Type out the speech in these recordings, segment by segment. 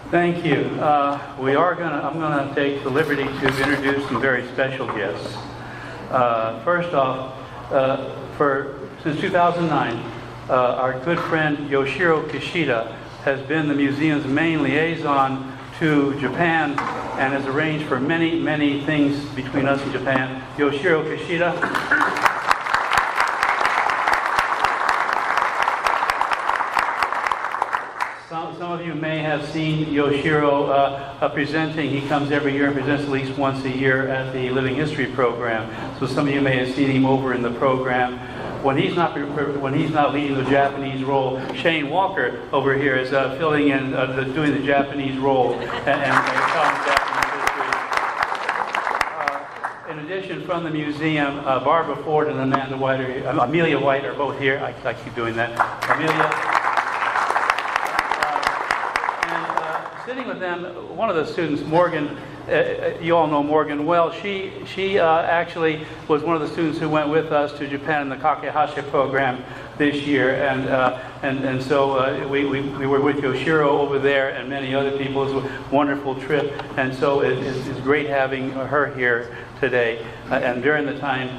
Thank you. I'm gonna take the liberty to introduce some very special guests. First off, since 2009, our good friend Yoshiro Kishida has been the museum's main liaison to Japan and has arranged for many, many things between us and Japan. Yoshiro Kishida. Some of you may have seen Yoshiro presenting. He comes every year and presents at least once a year at the Living History program. So some of you may have seen him over in the program. When he's not leading the Japanese role, Shane Walker over here is filling in, doing the Japanese role and telling Japanese history. In addition, from the museum, Barbara Ford and Amelia White are both here. I keep doing that. Amelia. Sitting with them, one of the students, Morgan, you all know Morgan well. She actually was one of the students who went with us to Japan in the Kakehasha program this year, and so we were with Yoshiro over there and many other people. It was a wonderful trip, and so it's great having her here today. And during the time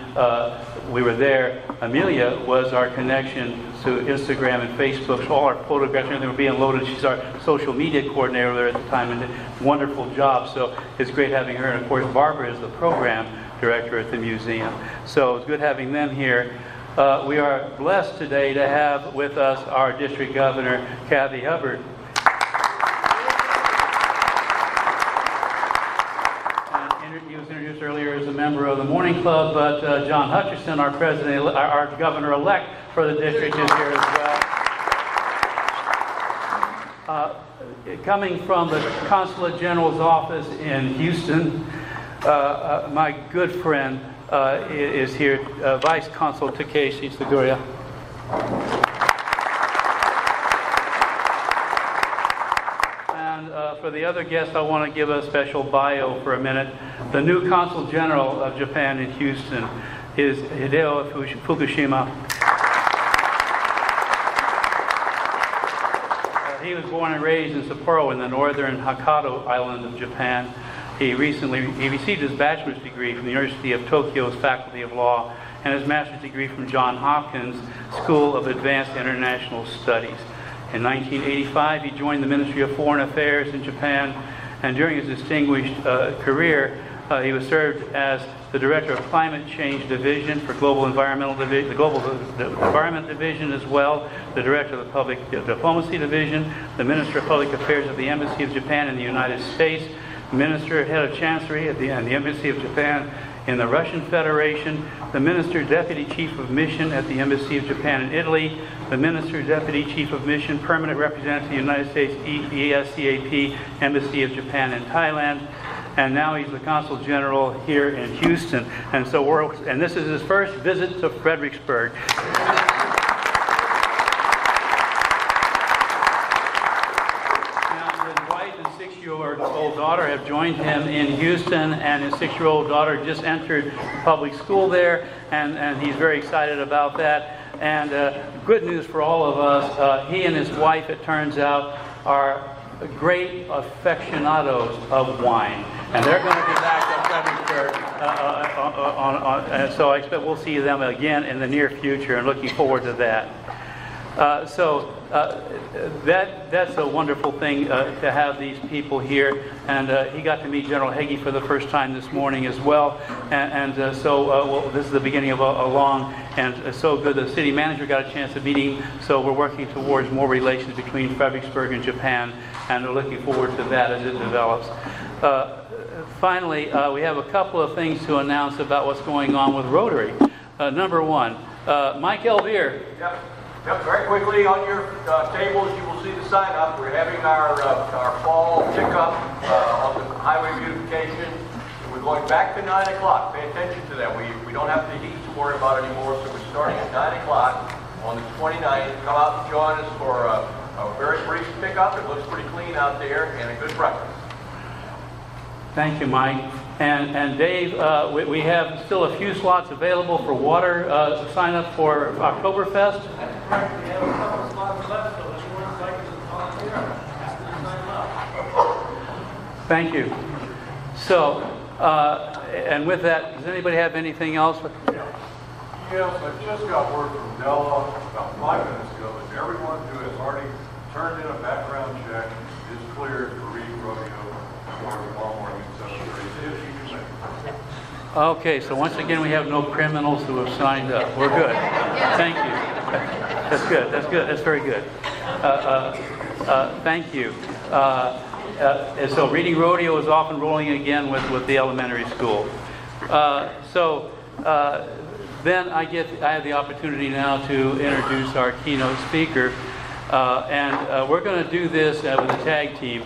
we were there, Amelia was our connection to Instagram and Facebook. So all our photographs and everything were being loaded. She's our social media coordinator there at the time and did a wonderful job. So it's great having her. And of course, Barbara is the program director at the museum. So it's good having them here. We are blessed today to have with us our district governor, Kathy Hubbard. He was introduced earlier as a member of the Morning Club, but John Hutcherson, our president, our governor-elect for the district, is here as well. Coming from the Consulate General's office in Houston, my good friend is here, Vice Consul Takeshi Seguria. For the other guests, I want to give a special bio for a minute. The new Consul General of Japan in Houston is Hideo Fukushima. He was born and raised in Sapporo in the northern Hokkaido island of Japan. He received his bachelor's degree from the University of Tokyo's Faculty of Law and his master's degree from Johns Hopkins School of Advanced International Studies. In 1985, he joined the Ministry of Foreign Affairs in Japan, and during his distinguished career, he was served as the Director of Climate Change Division for Global Environmental Division, the Global Environment Division as well, the Director of the Public Diplomacy Division, the Minister of Public Affairs of the Embassy of Japan in the United States, Minister, Head of Chancery at the Embassy of Japan in the Russian Federation, the Minister, Deputy Chief of Mission at the Embassy of Japan in Italy, the Minister, Deputy Chief of Mission, Permanent Representative of the United States, ESCAP, Embassy of Japan in Thailand, and now he's the Consul General here in Houston. And so this is his first visit to Fredericsburg. Six-year-old daughter have joined him in Houston, and his 6-year-old daughter just entered public school there, and he's very excited about that. And good news for all of us, he and his wife, it turns out, are great aficionados of wine, and they're going to be back at Fredericksburg. So I expect we'll see them again in the near future, and looking forward to that. That's a wonderful thing to have these people here, and he got to meet General Hagee for the first time this morning as well, so this is the beginning of a long and so good. The city manager got a chance to meet him, so we're working towards more relations between Fredericksburg and Japan, and we're looking forward to that as it develops. Finally, we have a couple of things to announce about what's going on with Rotary. Number one, Mike Elvire. Yep, very quickly on your tables you will see the sign up. We're having our fall pickup on the highway beautification. We're going back to 9 o'clock. Pay attention to that. We don't have the heat to worry about anymore, so we're starting at 9 o'clock on the 29th. Come out and join us for a very brief pickup. It looks pretty clean out there, and a good breakfast. Thank you, Mike. And Dave, we have still a few slots available for water sign up for Oktoberfest. That's correct. We have a couple of slots left, so if you want to like us and volunteer, sign up. Thank you. So, and with that, does anybody have anything else? Yes, I just got word from Della about 5 minutes ago that everyone who has already turned in a background check is cleared for reading rodeo for tomorrow morning at 7:30. If you can make it. Okay, so once again, we have no criminals who have signed up. We're good. Thank you. That's good. That's good. That's very good. Thank you. And so reading rodeo is often rolling again with the elementary school. Then I have the opportunity now to introduce our keynote speaker. And we're going to do this with a tag team.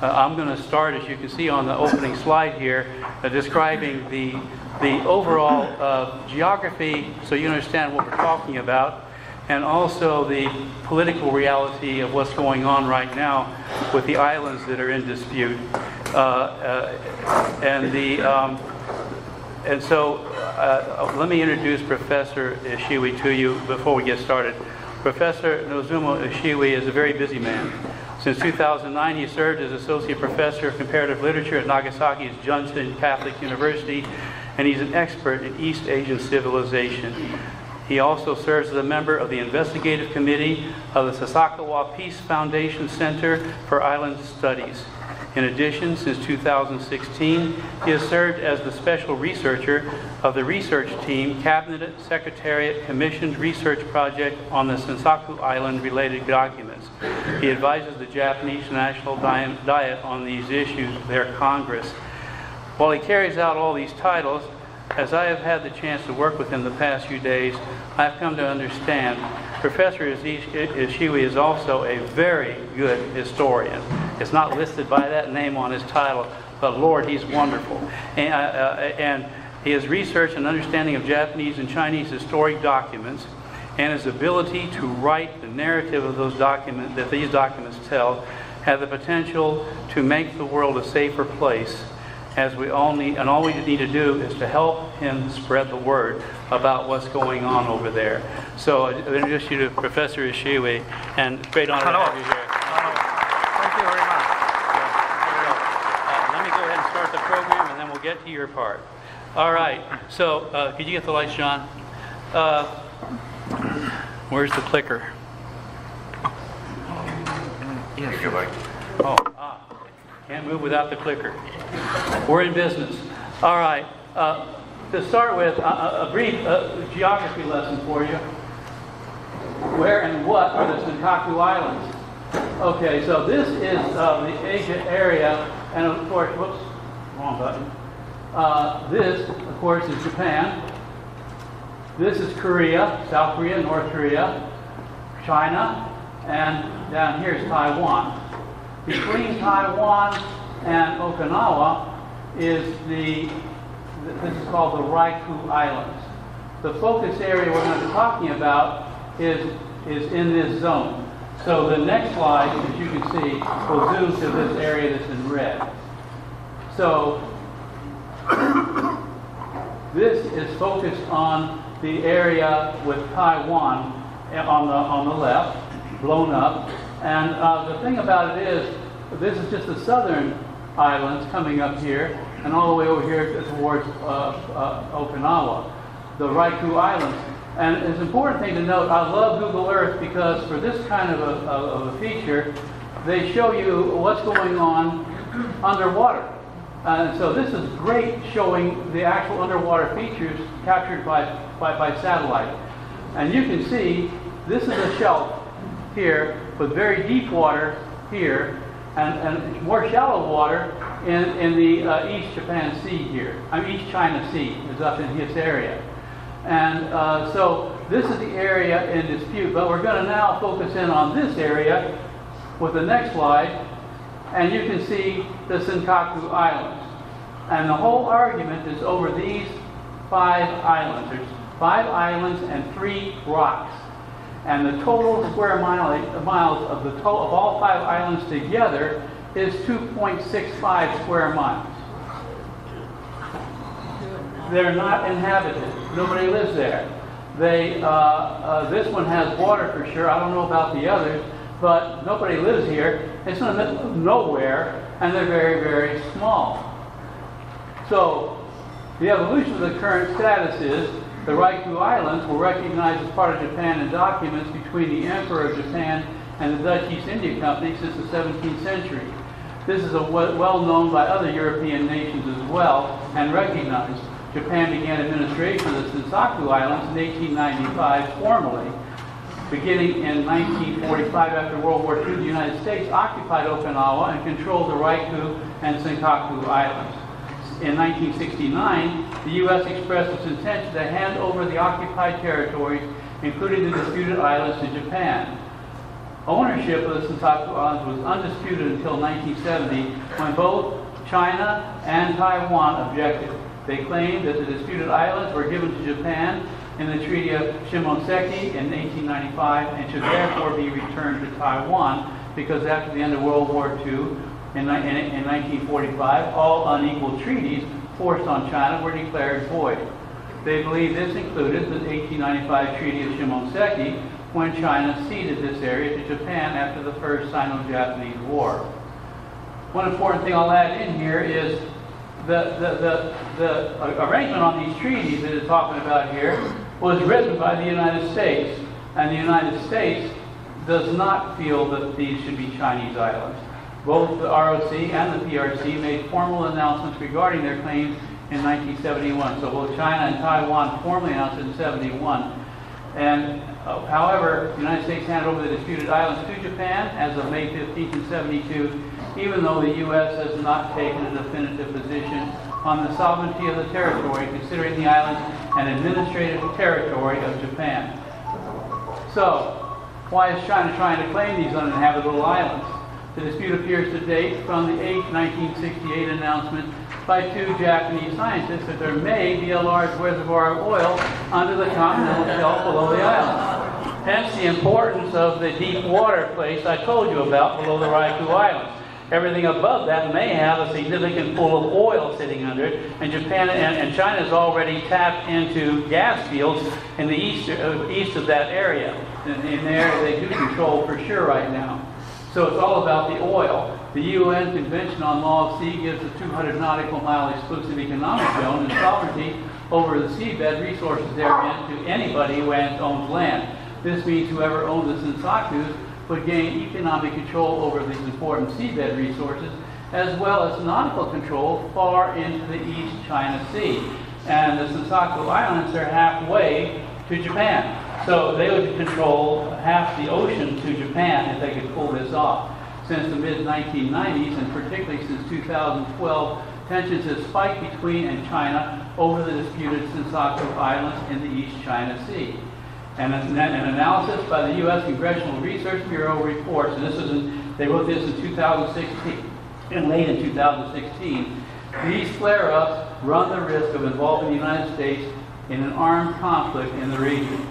I'm going to start, as you can see on the opening slide here, describing the overall geography so you understand what we're talking about, and also the political reality of what's going on right now with the islands that are in dispute. Let me introduce Professor Ishiwi to you before we get started. Professor Nozomu Ishiwi is a very busy man. Since 2009, he served as Associate Professor of Comparative Literature at Nagasaki's Junction Catholic University, and he's an expert in East Asian civilization. He also serves as a member of the Investigative Committee of the Sasakawa Peace Foundation Center for Island Studies. In addition, since 2016, he has served as the Special Researcher of the Research Team Cabinet Secretariat Commissioned Research Project on the Senkaku Island related documents. He advises the Japanese National Diet on these issues, their Congress. While he carries out all these titles, as I have had the chance to work with him the past few days, I've come to understand Professor Ishiwi is also a very good historian. It's not listed by that name on his title, but Lord, he's wonderful. And his research and understanding of Japanese and Chinese historic documents, and his ability to write the narrative of those documents that these documents tell, have the potential to make the world a safer place. As we all need, and all we need to do is to help him spread the word about what's going on over there. So I introduce you to Professor Ishiwi, and it's a great honor to have you here. Thank you very much. Let me go ahead and start the program, and then we'll get to your part. All right. So could you get the lights, John? Where's the clicker? Yes. Can't move without the clicker. We're in business. All right. To start with, a brief geography lesson for you. Where and what are the Senkaku Islands? Okay, so this is the Asia area, and of course, whoops, wrong button. This, of course, is Japan. This is Korea, South Korea, North Korea, China, and down here is Taiwan. Between Taiwan and Okinawa is this is called the Ryukyu Islands. The focus area we're going to be talking about is in this zone. So the next slide, as you can see, will zoom to this area that's in red. So this is focused on the area with Taiwan on the left, blown up. And the thing about it is, this is just the southern islands coming up here, and all the way over here towards Okinawa, the Ryukyu Islands. And it's an important thing to note, I love Google Earth because for this kind of a feature, they show you what's going on underwater. And so this is great, showing the actual underwater features captured by satellite. And you can see this is a shelf here with very deep water here and more shallow water in the East Japan Sea here. East China Sea is up in this area. And so this is the area in dispute, but we're going to now focus in on this area with the next slide, and you can see the Senkaku Islands. And the whole argument is over these 5 islands. There's 5 islands and 3 rocks. And the total square miles of all 5 islands together is 2.65 square miles. They're not inhabited. Nobody lives there. This one has water for sure. I don't know about the others, but nobody lives here. It's in the middle of nowhere, and they're very, very small. So the evolution of the current status is the Ryukyu Islands were recognized as part of Japan in documents between the Emperor of Japan and the Dutch East India Company since the 17th century. This is well known by other European nations as well and recognized. Japan began administration of the Senkaku Islands in 1895 formally. Beginning in 1945 after World War II, the United States occupied Okinawa and controlled the Ryukyu and Senkaku Islands. In 1969, the U.S. expressed its intention to hand over the occupied territories, including the disputed islands, to Japan. Ownership of the Senkaku Islands was undisputed until 1970, when both China and Taiwan objected. They claimed that the disputed islands were given to Japan in the Treaty of Shimonoseki in 1895 and should therefore be returned to Taiwan because after the end of World War II in 1945, all unequal treaties forced on China were declared void. They believe this included the 1895 Treaty of Shimonoseki, when China ceded this area to Japan after the First Sino-Japanese War. One important thing I'll add in here is the arrangement on these treaties that it's talking about here was written by the United States, and the United States does not feel that these should be Chinese islands. Both the ROC and the PRC made formal announcements regarding their claims in 1971. So both China and Taiwan formally announced it in 71. And however, the United States handed over the disputed islands to Japan as of May 15th in 72, even though the U.S. has not taken a definitive position on the sovereignty of the territory, considering the islands an administrative territory of Japan. So, why is China trying to claim these uninhabitable islands? The dispute appears to date from the 1968 announcement by two Japanese scientists that there may be a large reservoir of oil under the continental shelf below the island. Hence the importance of the deep water place I told you about below the Ryukyu Islands. Everything above that may have a significant pool of oil sitting under it, and Japan and China has already tapped into gas fields in the east of that area. In there they do control for sure right now. So it's all about the oil. The UN Convention on Law of Sea gives the 200 nautical mile exclusive economic zone and sovereignty over the seabed resources therein to anybody who owns land. This means whoever owns the Senkakus would gain economic control over these important seabed resources, as well as nautical control far into the East China Sea. And the Senkaku Islands are halfway to Japan. So they would control half the ocean to Japan if they could pull this off. Since the mid-1990s, and particularly since 2012, tensions have spiked between and China over the disputed Senkaku Islands in the East China Sea. And an analysis by the U.S. Congressional Research Bureau reports, and they wrote this in 2016, and late in 2016, these flare-ups run the risk of involving the United States in an armed conflict in the region.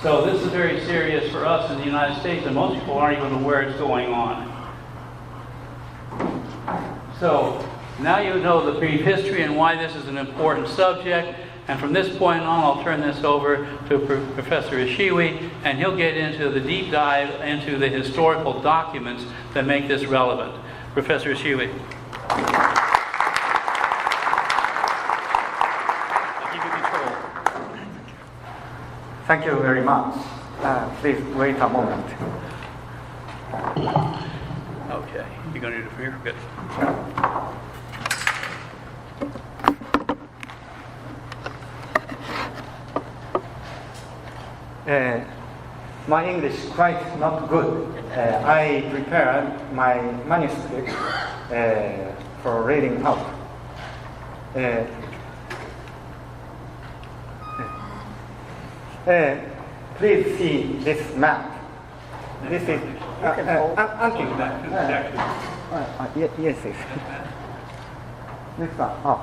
So this is very serious for us in the United States, and most people aren't even aware it's going on. So now you know the brief history and why this is an important subject. And from this point on, I'll turn this over to Professor Ishiwi, and he'll get into the deep dive into the historical documents that make this relevant. Professor Ishiwi. Thank you very much. Please wait a moment. Okay, you're going to do it from here? Good. My English is quite not good. I prepared my manuscript for reading out. Please see this map. This is yes. This one.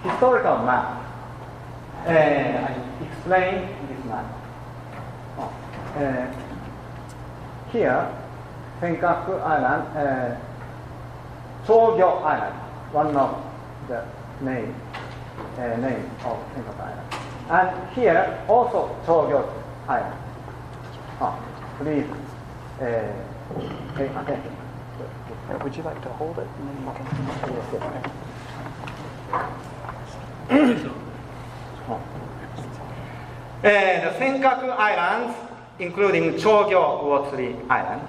Historical map. I explain this map. Here, Senkaku Island, Chogyo Island, one of the name of Senkaku Island. And here, also Chogyo Island. Please pay attention. Would you like to hold it and then you can? The Senkaku Islands, including Chogyo Wotsuuri Island,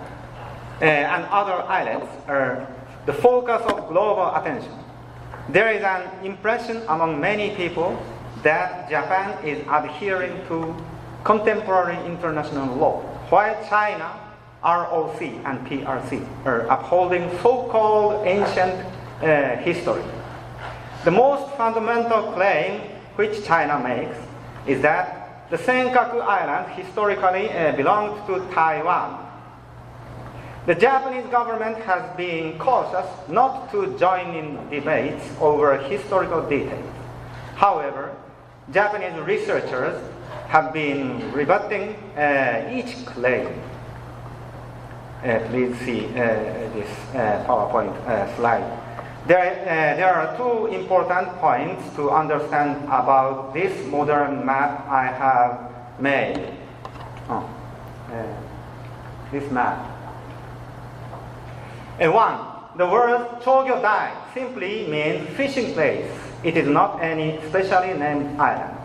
and other islands, are the focus of global attention. There is an impression among many people that Japan is adhering to contemporary international law, while China, ROC and PRC, are upholding so-called ancient history. The most fundamental claim which China makes is that the Senkaku Islands historically belonged to Taiwan. The Japanese government has been cautious not to join in debates over historical details. However, Japanese researchers have been rebutting each claim. Please see this PowerPoint slide. There are two important points to understand about this modern map I have made. This map. One, the word Chogyo Dai simply means fishing place. It is not any specially named island.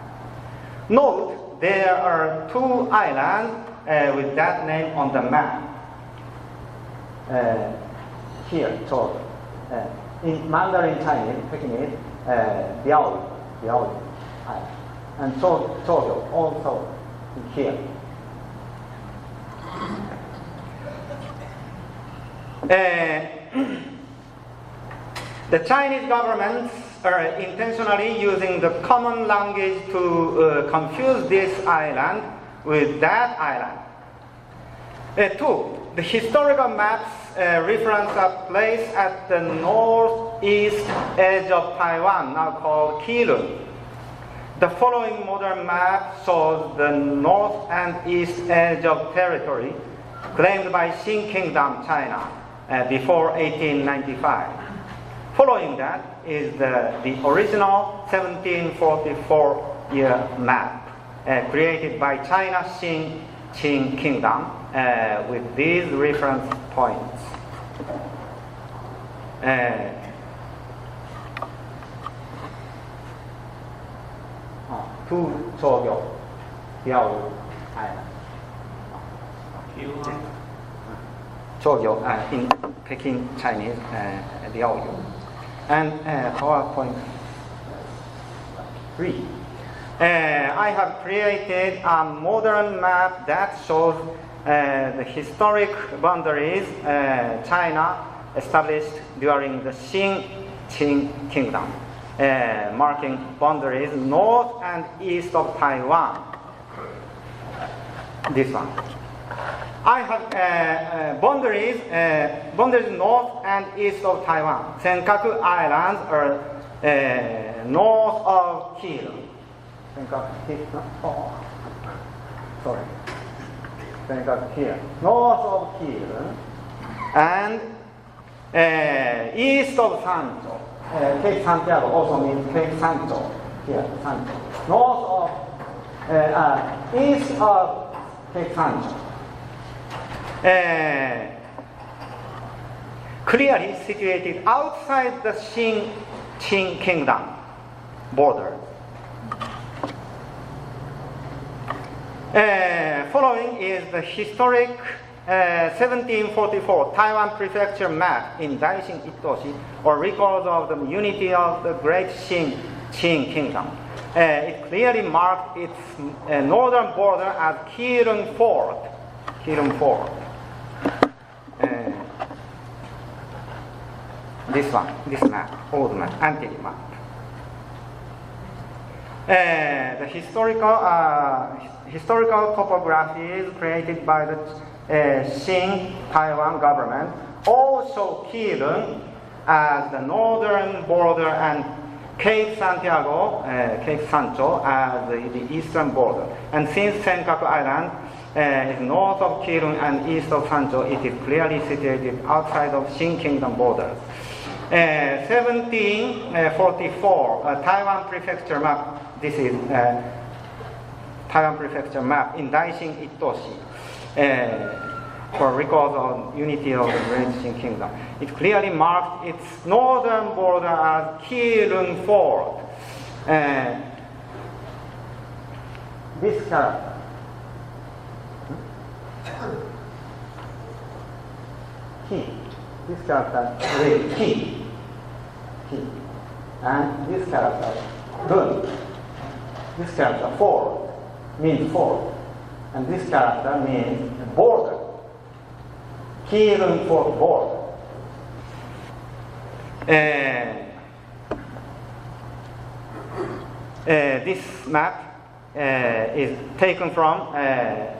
Note, there are two islands with that name on the map. Here, Chogyo. In Mandarin Chinese, Pekingese, Diaoyu Island. And Chogyo also here. The Chinese governments are intentionally using the common language to confuse this island with that island. Two, the historical maps reference a place at the northeast edge of Taiwan, now called Keelung. The following modern map shows the north and east edge of territory claimed by Qing Kingdom, China, before 1895. Following that is the original 1744-year map created by China Qing Kingdom with these reference points. To Chogyo, Diaoyu Island. Chogyo in Peking Chinese, Diaoyu. And PowerPoint 3. I have created a modern map that shows the historic boundaries China established during the Qing Kingdom, marking boundaries north and east of Taiwan. This one. I have boundaries north and east of Taiwan. Senkaku Islands are north of Keelung. Senkaku here. North of Keelung and east of Sancho. Cape Santiago also means Cape Sancho. Here, Sancho. East of Cape Sancho. Clearly situated outside the Qing Kingdom border. Following is the historic 1744 Taiwan Prefecture map in Daishin Itoshi, or records of the unity of the great Qing Kingdom. It clearly marked its northern border as Keelung Fort. This map, old map, antique map. The historical topographies created by the Qing Taiwan government all show Keelung as the northern border and Cape Santiago, Cape Sancho as the eastern border. And since Senkaku Island is north of Keelung and east of Sancho, it is clearly situated outside of Qing Kingdom borders. 1744 Taiwan Prefecture map. This is Taiwan Prefecture map in Daishin Itoshi for records of unity of the Great Qing Kingdom. It clearly marked its northern border as Keelung Fort. This character. Key. This character is key. Key. And this character, Dun. This character, fort, means fort. And this character means border. Keelung Fort border. This map is taken from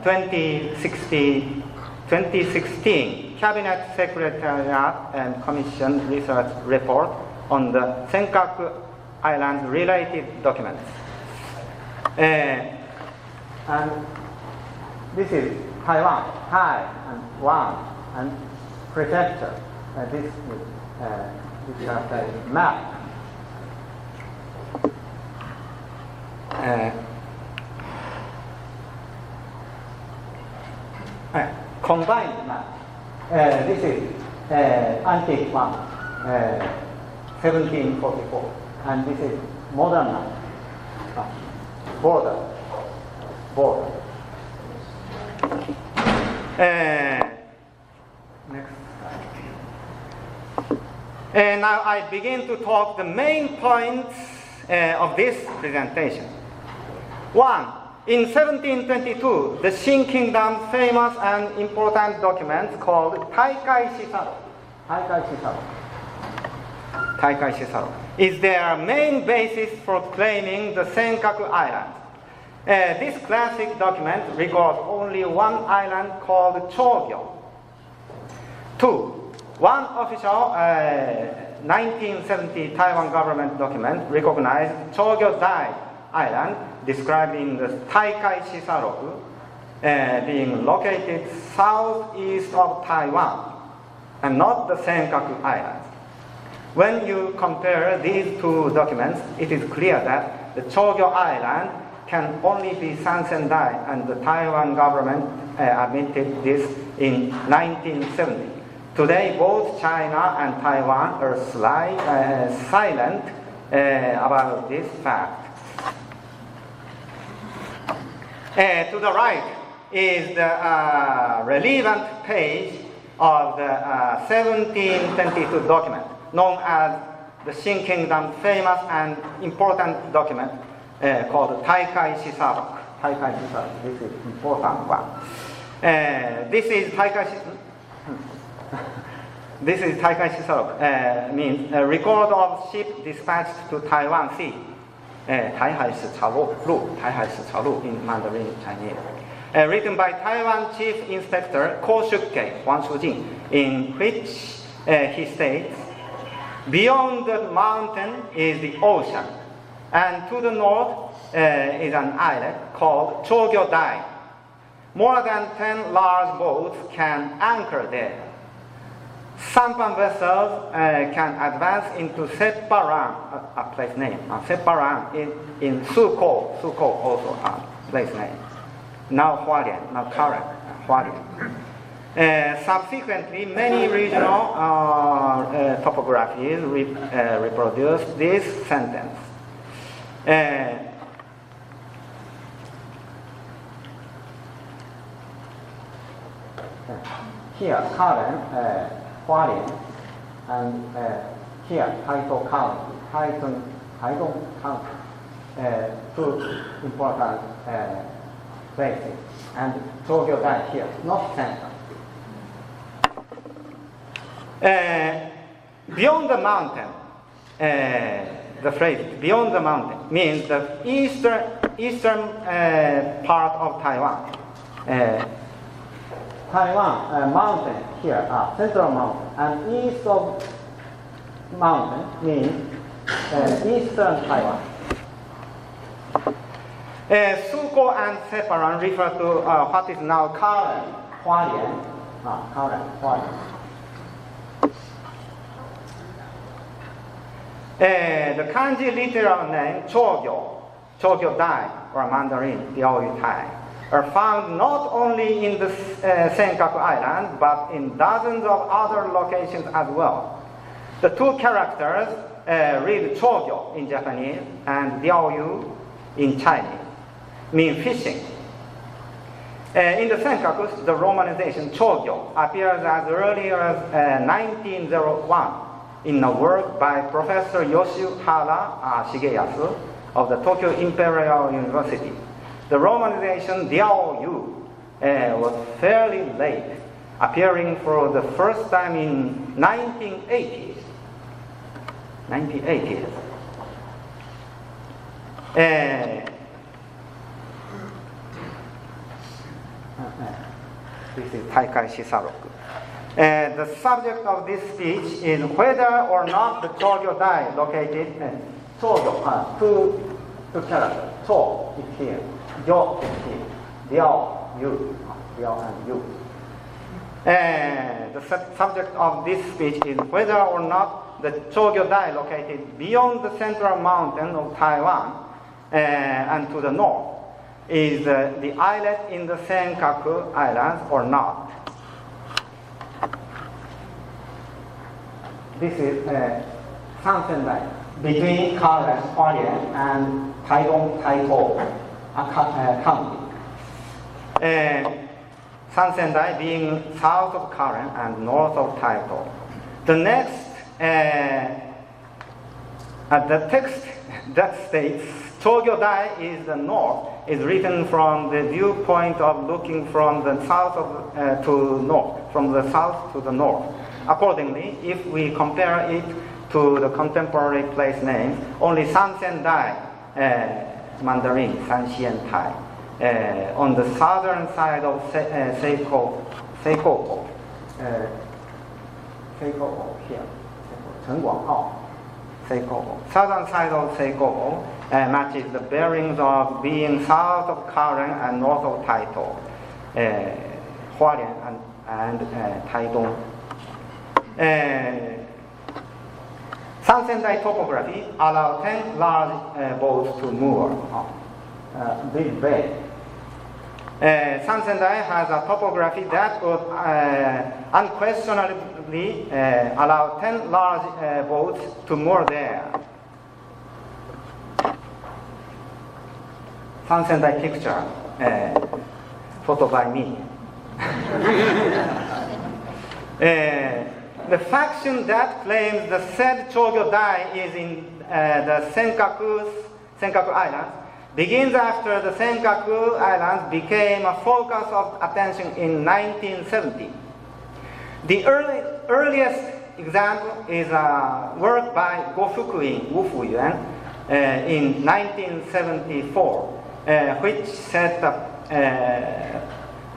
2016 Cabinet Secretariat and Commission Research Report on the Senkaku Islands related documents. And this is Taiwan, Tai and Wan and prefecture. This is map. Combined map. This is antique one, 1744, and this is modern map. Border. Next slide. Now I begin to talk the main points of this presentation. 1. In 1722, the Qing Kingdom's famous and important document called Taikai Shisaro is their main basis for claiming the Senkaku Islands. This classic document records only one island called Chogyo. 2. One official 1970 Taiwan government document recognized Chogyo Dai Island, described in the Taikai Shisaroku, being located southeast of Taiwan, and not the Senkaku Islands. When you compare these two documents, it is clear that the Chogyo Island can only be Sansendai, and the Taiwan government admitted this in 1970. Today, both China and Taiwan are silent about this fact. To the right is the relevant page of the 1722 document, known as the Qing Kingdom's famous and important document called Taikai Shisarok. This is important one. This is Taikai Shisarok, means a record of ship dispatched to Taiwan Sea. 台海史查录 in Mandarin Chinese. Written by Taiwan Chief Inspector Ko Shukkei, Huang Shujing, in which he states, beyond the mountain is the ocean, and to the north is an islet called Chogyo Dai. More than 10 large boats can anchor there. Sampan vessels can advance into Separan, a place name. Separan in Suko also a place name. Now Hualien, now current Hualien. Subsequently, many regional topographies reproduce this sentence. Here, current Hualien, and here, Taitung County, two important places, and Chogyo Dai here, not center. Beyond the mountain, the phrase beyond the mountain means the eastern part of Taiwan. Taiwan mountain here, central mountain, and east of mountain means eastern Taiwan. Suko and Separan refer to what is now current Hualien. The kanji literal name Chogyo Dai or Mandarin, Diaoyu Tai, are found not only in the Senkaku Islands, but in dozens of other locations as well. The two characters read Chogyo in Japanese and Diaoyu in Chinese, mean fishing. In the Senkakus, the romanization Chogyo appears as early as 1901 in a work by Professor Yoshihara Shigeyasu of the Tokyo Imperial University. The romanization Diaoyu was fairly late, appearing for the first time in 1980s. This is Taikai Shisaroku. The subject of this speech is whether or not the Chogyo Dai located Chogyo, two characters. Cho is here, Yo is here, Diao, Yu, Diao and Yu. The subject of this speech is whether or not the Chogyo Dai located beyond the central mountain of Taiwan and to the north is the islet in the Senkaku Islands or not. This is Sansen Dai between Karen, Hualien and Taidong, Taitou County. Sansen Dai being south of Karen and north of Taitou. The next, the text that states Chogyo Dai is the north is written from the viewpoint of looking from the south to north, from the south to the north. Accordingly, if we compare it to the contemporary place names, only Sansen Dai, Mandarin, Sanxian Tai, on the southern side of Seikoko, here, Chengguanghao, Seikoko. Southern side of Seikoko matches the bearings of being south of Karen and north of Taitou, Hualien and Taidong. Sansen Dai topography allows 10 large boats to moor this bay. Sansen Dai has a topography that would unquestionably allow 10 large boats to moor there. Sansen Dai picture, photo by me. The faction that claims the said Chogyo Dai is in the Senkaku Islands begins after the Senkaku Islands became a focus of attention in 1970. The earliest example is a work by Go Fukuin, Wu Fuyuan, in 1974, which set the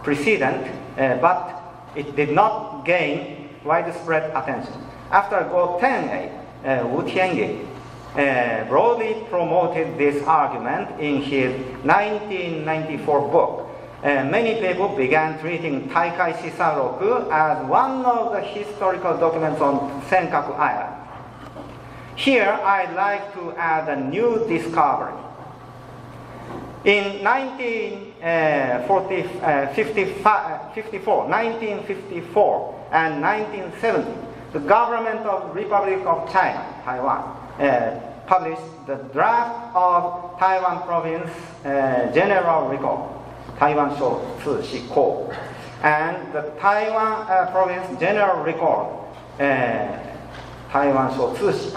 precedent, but it did not gain widespread attention. After Go Tenei, Wu Tianyi broadly promoted this argument in his 1994 book. Many people began treating Taikai Shisaroku as one of the historical documents on Senkaku Island. Here, I'd like to add a new discovery. In 1954 and 1970, the government of Republic of China, Taiwan, published the draft of Taiwan Province General Record, Taiwan Shou Tzu Shi Ko, and the Taiwan Province General Record, Taiwan Shou Tzu Shi.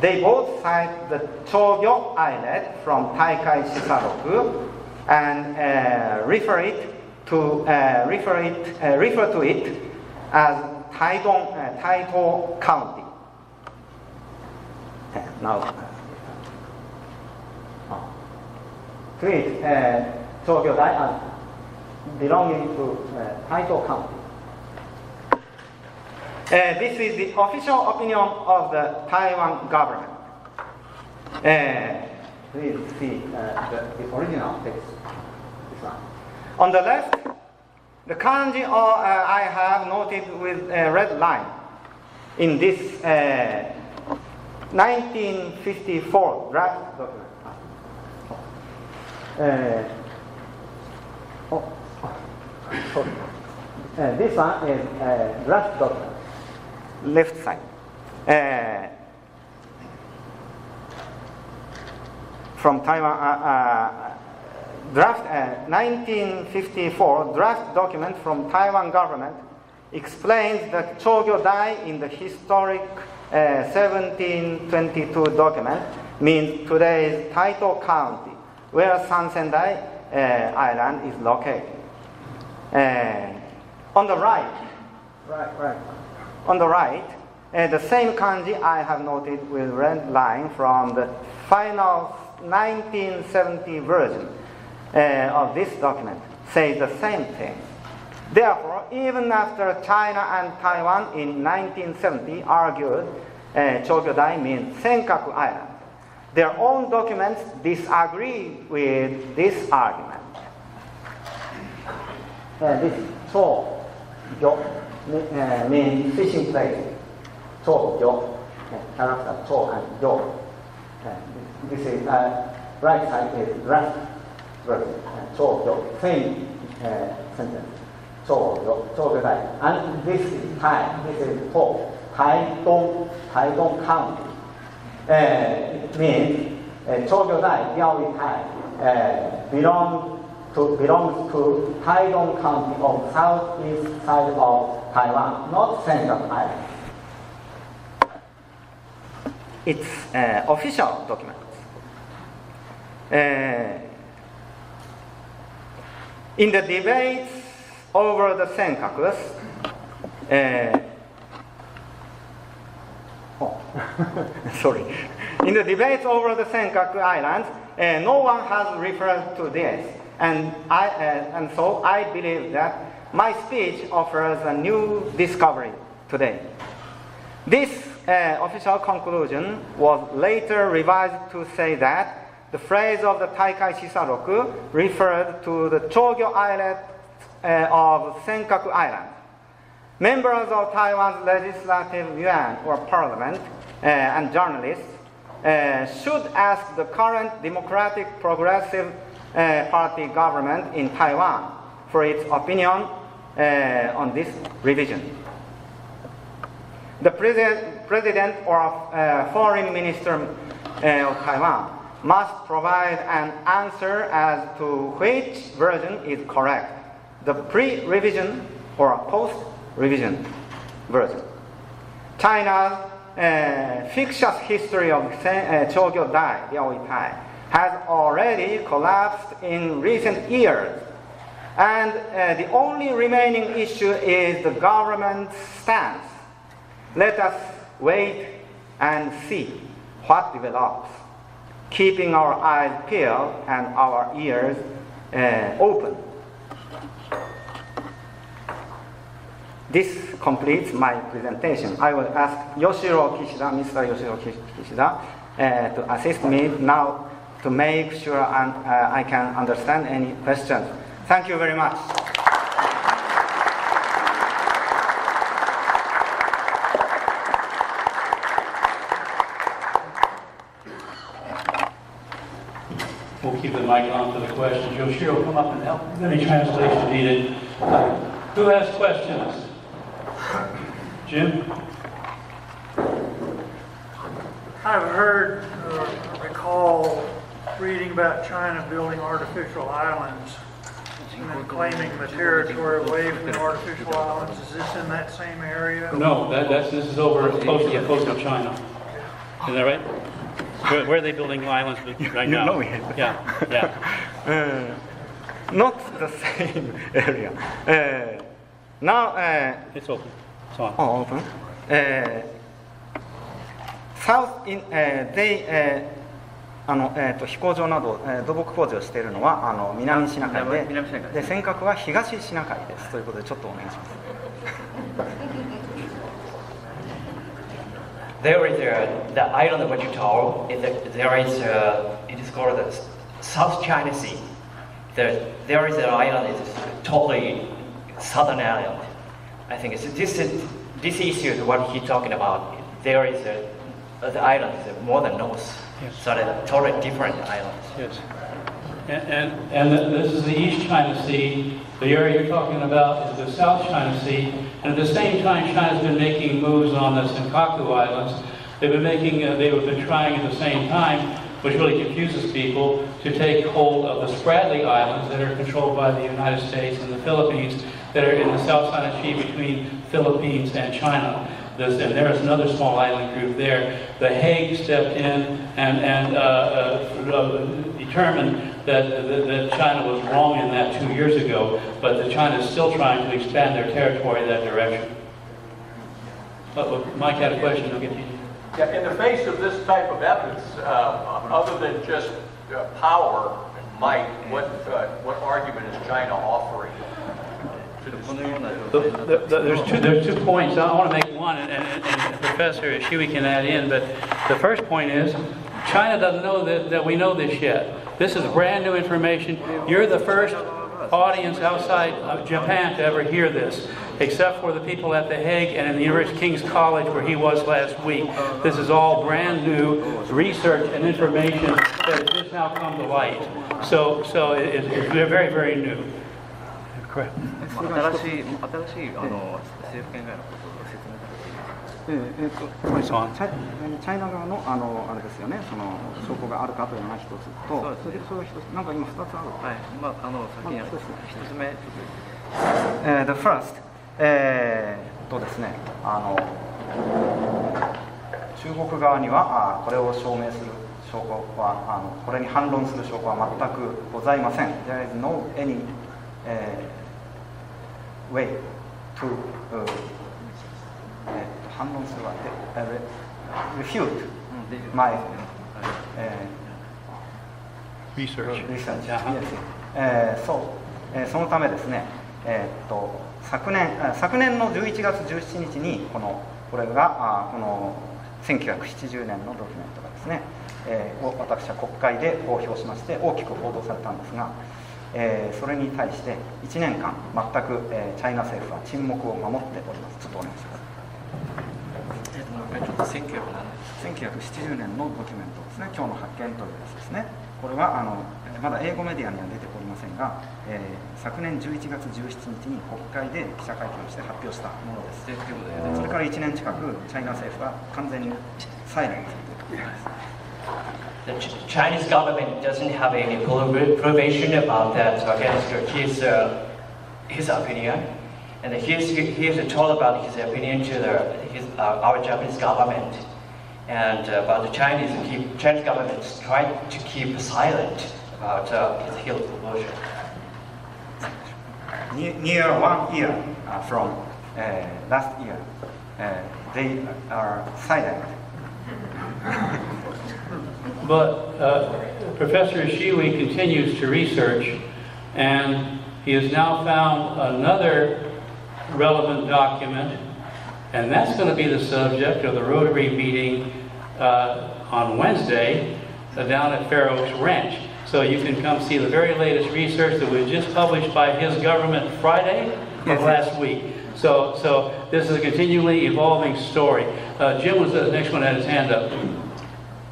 They both cite the Chogyo Islet from Taikai Shisaroku and refer to it as Taitou County. Now, treat Chogyo Dai as belonging to Taitou County. This is the official opinion of the Taiwan government. Please see the original text. This one. On the left, the kanji I have noted with a red line in this 1954 draft document. Sorry. This one is draft document, left side. From Taiwan, draft 1954 draft document from Taiwan government explains that Chogyo Dai in the historic 1722 document means today's Taito County, where Sansendai Island is located. On the right, on the right, the same kanji I have noted with red line from the final 1970 version of this document says the same thing. Therefore, even after China and Taiwan in 1970 argued Chogyo Dai means Senkaku Island, their own documents disagree with this argument. This Chogyo means fishing place. Chogyo, character Cho and Yo. This is right side is draft version. Chogyo, same sentence. Chogyo Dai. And this is Thai. This is Taidong County. It means Chogyo Dai, Diaoyi Thai, belongs to Taidong County of southeast side of Taiwan, not Senkaku Island. It's official document. In the debates over the Senkakus, sorry. In the debates over the Senkaku Islands, no one has referred to this, and so I believe that my speech offers a new discovery today. This official conclusion was later revised to say that the phrase of the Taikai Shisaroku referred to the Chogyo Islet of Senkaku Island. Members of Taiwan's legislative yuan or parliament and journalists should ask the current Democratic Progressive Party government in Taiwan for its opinion on this revision. The president or foreign minister of Taiwan must provide an answer as to which version is correct, the pre-revision or post-revision version. China's fictitious history of Chogyo Dai, Diaoyi Thai, has already collapsed in recent years, and the only remaining issue is the government's stance. Let us wait and see what develops, keeping our eyes peeled and our ears open. This completes my presentation. I will ask Yoshiro Kishida, Mr. Yoshiro Kishida, to assist me now to make sure I can understand any questions. Thank you very much. We'll keep the mic on for the questions. Yoshiro, come up and help. If any translation needed. Who has questions? Jim? I've heard, recall reading about China building artificial islands and then claiming the territory away from the artificial islands. Is this in that same area? No, this is over close to the coast of China. Is that right? Where are they building islands right now? You know it. Yeah. Not the same area. Now, It's open. It's on. open. South in, they 飛行場など、土木工事をしているのは南シナ海で、尖閣は東シナ海ですということでちょっとお願いします。There is the island what you told. It is called the South China Sea. There is an island. It's totally southern island. I think this issue is what he's talking about. There is the island is more than north, Yes. so they're totally different islands. Yes. This is the East China Sea. The area you're talking about is the South China Sea. And at the same time, China's been making moves on the Senkaku Islands. They've been trying at the same time, which really confuses people, to take hold of the Spratly Islands that are controlled by the United States and the Philippines, that are in the South China Sea between Philippines and China. And there's another small island group there. The Hague stepped in and determined that China was wrong in that 2 years ago, but that China is still trying to expand their territory in that direction. Mike had a question. I'll get to you. Yeah, in the face of this type of evidence, other than just power and might, what argument is China offering? There's two points. I want to make one, and Professor Shiwi can add in, but the first point is China doesn't know that we know this yet. This is brand new information. You're the first audience outside of Japan to ever hear this, except for the people at The Hague and in the University of King's College where he was last week. This is all brand new research and information that has just now come to light. So it's very, very new. Correct. 新しい政府見解のことを説明チャイナ側のあれですよね、その証拠があるかというのが一つと、それ一つ、なんか今二つある。はい、先に一つ目。The first、ですね、中国側にはこれを証明する証拠はこれに反論する証拠は全くございません。There is no any way to 反論するわけ、refute my research. Yes. そのためですね、昨年の11月17日にこれがこの1970年のドキュメントがですね、を私は国会で公表しまして大きく報道されたんですが、それに対して1年間全く、チャイナ政府は沈黙を守っております。ちょっとお願いします。1970年のドキュメントですね、今日の発見というやつですね。これはまだ英語メディアには出ておりませんが、昨年11月17日に国会で記者会見をして発表したものです。それから1年近くチャイナ政府は完全にサイレントです。The Chinese government doesn't have any provision about that against his opinion, and he's told about his opinion to our Japanese government, and but the Chinese government is trying to keep silent about his health promotion. Near 1 year from last year, they are silent. But Professor Shiwi continues to research, and he has now found another relevant document, and that's going to be the subject of the Rotary meeting on Wednesday down at Fair Oaks Ranch. So you can come see the very latest research that was just published by his government Friday of last week. So this is a continually evolving story. Jim was the next one that had his hand up.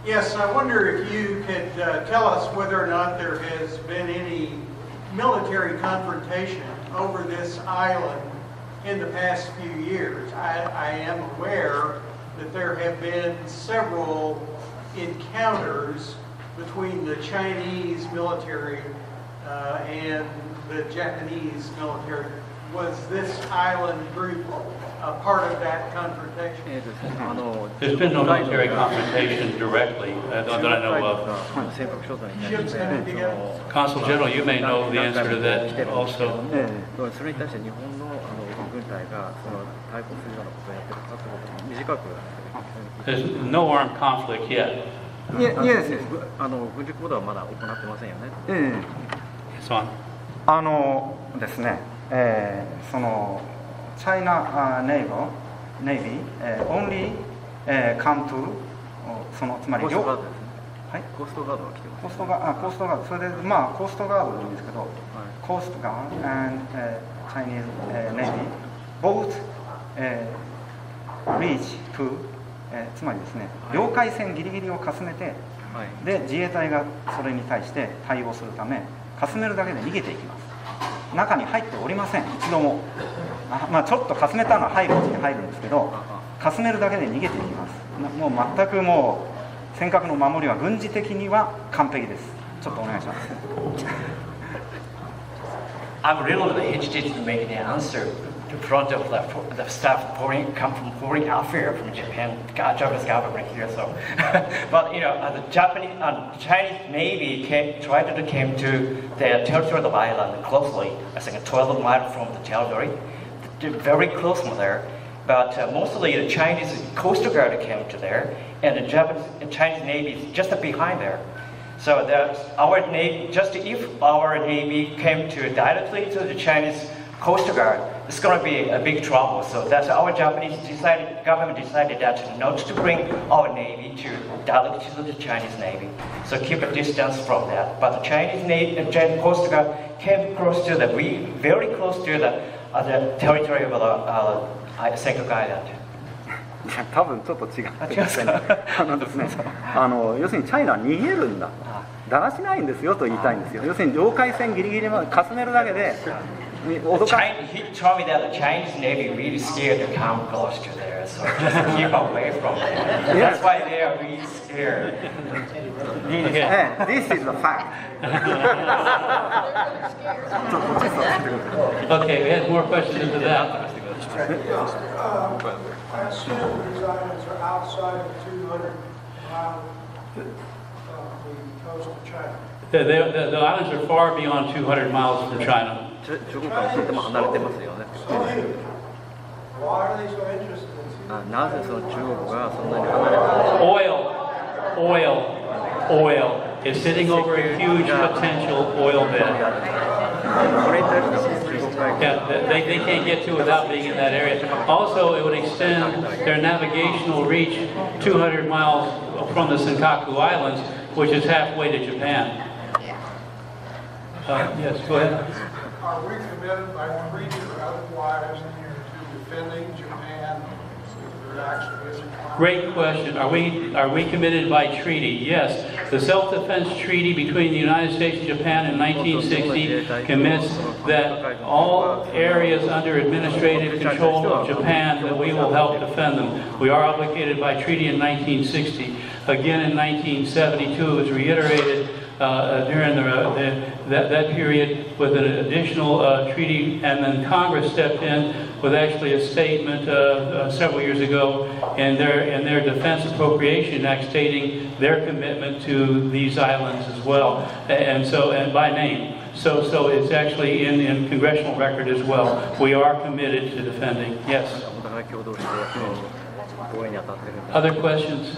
Yes, I wonder if you could tell us whether or not there has been any military confrontation over this island in the past few years. I am aware that there have been several encounters between the Chinese military and the Japanese military. Was this island group a part of that confrontation? There's been no military confrontation directly that I know of. Ships having together? Consul General, you may know the answer to that also. それに対して日本の軍隊が対抗するようなことをやってるかということを短く There's no armed conflict yet. Yes. 軍事行動はまだ行ってませんよね。It's on. ですね、そのチャイナネイビー、only come to そのつまりコーストガードですね。はい。コーストガードが来てます。コーストガード、それでまあコーストガードでいいんですけど、コーストガード and Chinese Navy both reach to つまりですね、領海線ギリギリをかすめてはいで自衛隊がそれに対して対応するためかすめるだけで逃げていきます。中に入っておりません、一度も。ちょっとかすめたのは入るうちに入るんですけど、かすめるだけで逃げていきます。もう全くもう尖閣の守りは軍事的には完璧です。ちょっとお願いします。I'm really hesitant to make an answer in front of the staff come from foreign affairs from Japan, Japanese government here. So, but the Chinese Navy tried to came to the territory of the island closely. I think 12 miles from the territory, they're very close from there. But mostly the Chinese Coast Guard came to there, and the Chinese Navy is just behind there. So our Navy, just if our Navy came to directly to the Chinese Coast Guard, it's going to be a big trouble. So that's our Japanese government decided that not to bring our Navy to directly to the Chinese Navy. So keep a distance from that. But the Chinese Navy, Coast Guard came close to very close to the territory of the Senkaku Island. 多分ちょっと違ってですね、要するにチャイナは逃げるんだ、だらしないんですよと言いたいんですよ。要するに領海線ギリギリまでかすめるだけで脅か He told me that the Chinese Navy really scared to come close to there, so just keep away from there. That's why they are really scared. This is a fact. Okay, we had more questions into that. I assume these islands are outside of 200 miles of the coast of China. The islands are far beyond 200 miles from China. 中国からとっても離れてますよね。 Why are they so interested in なぜその中国がそんなに離れて Oil is sitting over a huge potential oil bed. これに対して中国海軍 Yeah, they can't get to without being in that area. Also, it would extend their navigational reach 200 miles from the Senkaku Islands, which is halfway to Japan. Yes, go ahead. Are we committed by treaty or otherwise to defending Japan if there actually is a conflict? Great question. Are we committed by treaty? Yes. The self-defense treaty between the United States and Japan in 1960 commits that all areas under administrative control of Japan, that we will help defend them. We are obligated by treaty in 1960. Again in 1972, it was reiterated during that period with an additional treaty, and then Congress stepped in with actually a statement several years ago in their Defense Appropriation Act stating their commitment to these islands as well, and by name. So it's actually in congressional record as well. We are committed to defending. Yes. お互い共同して防衛に当たってるんだ。 Other questions?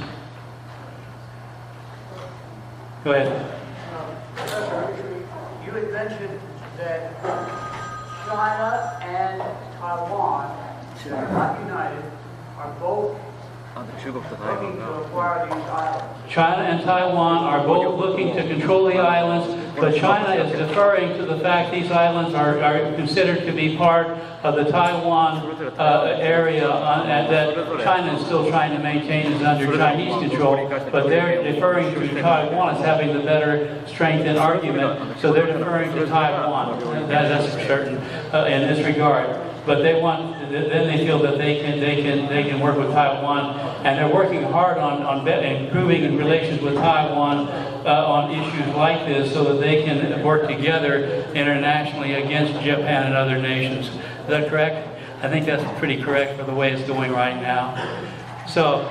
Go ahead. You had mentioned that China and Taiwan, they're not united, are both 中国と台湾 looking to が acquire these islands. China and Taiwan are both looking to control the islands, but China is deferring to the fact these islands are considered to be part of the Taiwan area that China is still trying to maintain is under Chinese control, but they're deferring to Taiwan as having the better strength and argument, so they're deferring to Taiwan. That's for certain in this regard. But then they feel that they can work with Taiwan, and they're working hard on improving relations with Taiwan on issues like this, so that they can work together internationally against Japan and other nations. Is that correct? I think that's pretty correct for the way it's going right now. So,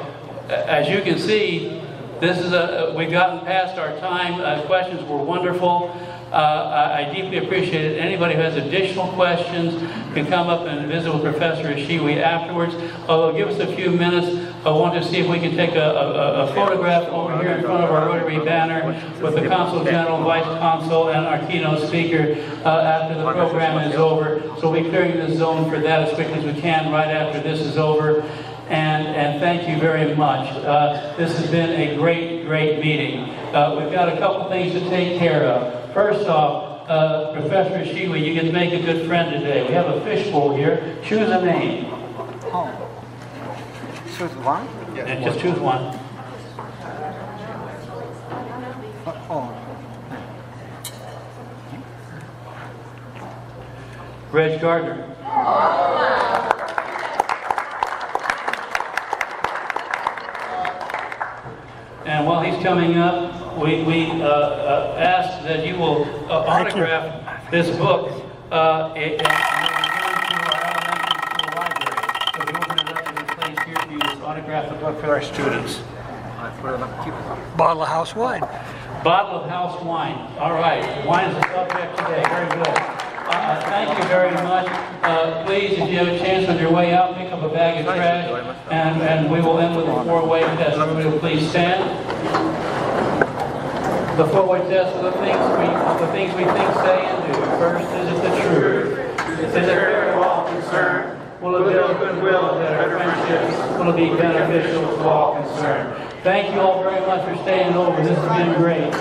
as you can see, we've gotten past our time. Questions were wonderful. I deeply appreciate it. Anybody who has additional questions can come up and visit with Professor Ishiwi afterwards. Although, give us a few minutes. I want to see if we can take a photograph over here in front of our Rotary banner with the Consul General, Vice Consul, and our keynote speaker after the program is over. So we'll be clearing this zone for that as quickly as we can right after this is over. And thank you very much. This has been a great meeting. We've got a couple things to take care of. First off, Professor Ishiwi, you get to make a good friend today. We have a fishbowl here. Choose a name. Choose one? Yeah, just choose one. Reg Gardner. And while he's coming up, we ask that you will autograph this book and to our elementary school library. So we open it up as a place here for you to autograph the book for our students. Bottle of house wine. Bottle of house wine. All right, wine is the subject today. Very good. Thank you very much. Please, if you have a chance on your way out, pick up a bag of trash, and we will end with a four-way test. Everybody will please stand. The four-way test are the things we think, say, and do. First, is it the truth? Is it fair to all concerned? Will it build goodwill and better friendships? Will it be beneficial to all concerned? Thank you all very much for staying over. This has been great.